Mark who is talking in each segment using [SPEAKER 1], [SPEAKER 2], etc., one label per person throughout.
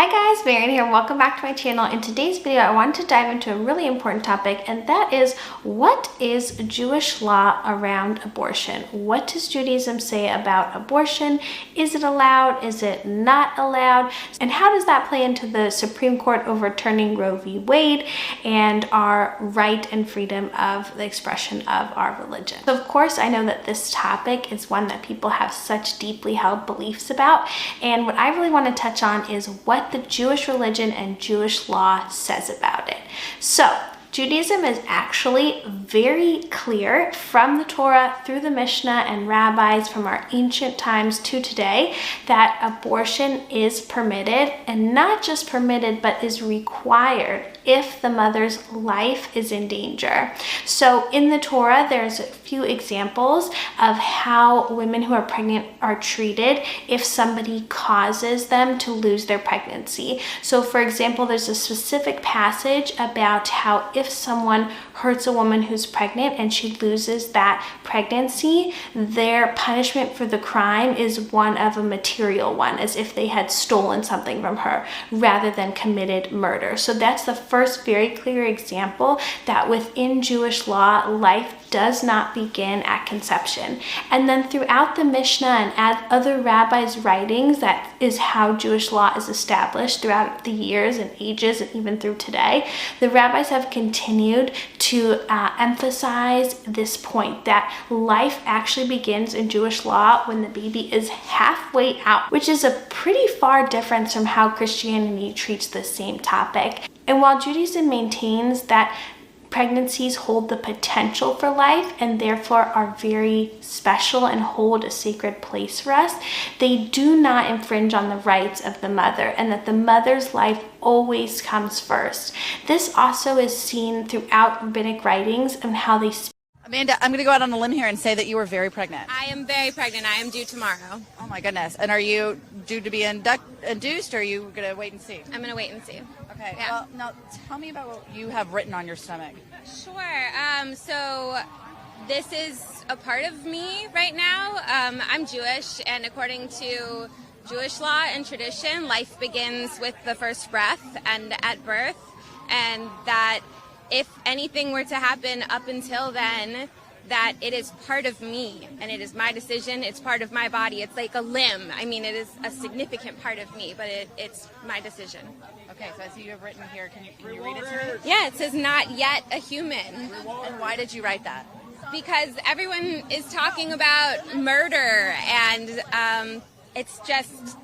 [SPEAKER 1] Hi guys, Marian here and welcome back to my channel. In today's video, I wanted to dive into a really important topic, and that is, what is Jewish law around abortion? What does Judaism say about abortion? Is it allowed? Is it not allowed? And how does that play into the Supreme Court overturning Roe v. Wade and our right and freedom of the expression of our religion? So of course, I know that this topic is one that people have such deeply held beliefs about, and what I really want to touch on is what the Jewish religion and Jewish law says about it. So Judaism is actually very clear from the Torah through the Mishnah and rabbis from our ancient times to today that abortion is permitted, and not just permitted but is required if the mother's life is in danger. So in the Torah, there's a few examples of how women who are pregnant are treated if somebody causes them to lose their pregnancy. So for example, there's a specific passage about how if someone hurts a woman who's pregnant and she loses that pregnancy, their punishment for the crime is one of a material one, as if they had stolen something from her rather than committed murder. So that's the first very clear example that within Jewish law, life does not begin at conception. And then throughout the Mishnah and other rabbis' writings, that is how Jewish law is established throughout the years and ages and even through today. The rabbis have continued to emphasize this point that life actually begins in Jewish law when the baby is halfway out, which is a pretty far difference from how Christianity treats the same topic. And while Judaism maintains that pregnancies hold the potential for life and therefore are very special and hold a sacred place for us, they do not infringe on the rights of the mother, and that the mother's life always comes first. This also is seen throughout rabbinic writings and how they speak.
[SPEAKER 2] Amanda, I'm going to go out on a limb here and say that you were very pregnant.
[SPEAKER 3] I am very pregnant. I am due tomorrow.
[SPEAKER 2] Oh my goodness. And are you due to be induced, or are you going to wait and see?
[SPEAKER 3] I'm going to wait and see.
[SPEAKER 2] Okay.
[SPEAKER 3] Yeah.
[SPEAKER 2] Well, now tell me about what you have written on your stomach.
[SPEAKER 3] Sure. So this is a part of me right now. I'm Jewish, and according to Jewish law and tradition, life begins with the first breath and at birth, and that if anything were to happen up until then, that it is part of me and it is my decision. It's part of my body. It's like a limb. I mean, it is a significant part of me, but it's my decision.
[SPEAKER 2] Okay, so I see you have written here. Can you read it to me?
[SPEAKER 3] Yeah, it says not yet a human.
[SPEAKER 2] And why did you write that?
[SPEAKER 3] Because everyone is talking about murder, and it's just,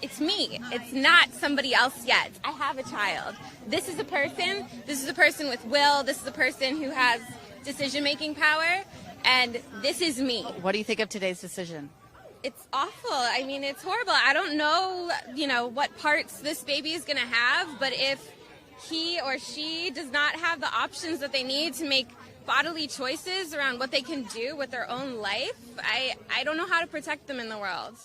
[SPEAKER 3] it's me. It's not somebody else yet. I have a child. This is a person. This is a person with will. This is a person who has decision-making power, and this is me.
[SPEAKER 2] What do you think of today's decision?
[SPEAKER 3] It's awful. I mean, it's horrible. I don't know, what parts this baby is going to have, but if he or she does not have the options that they need to make bodily choices around what they can do with their own life, I don't know how to protect them in the world.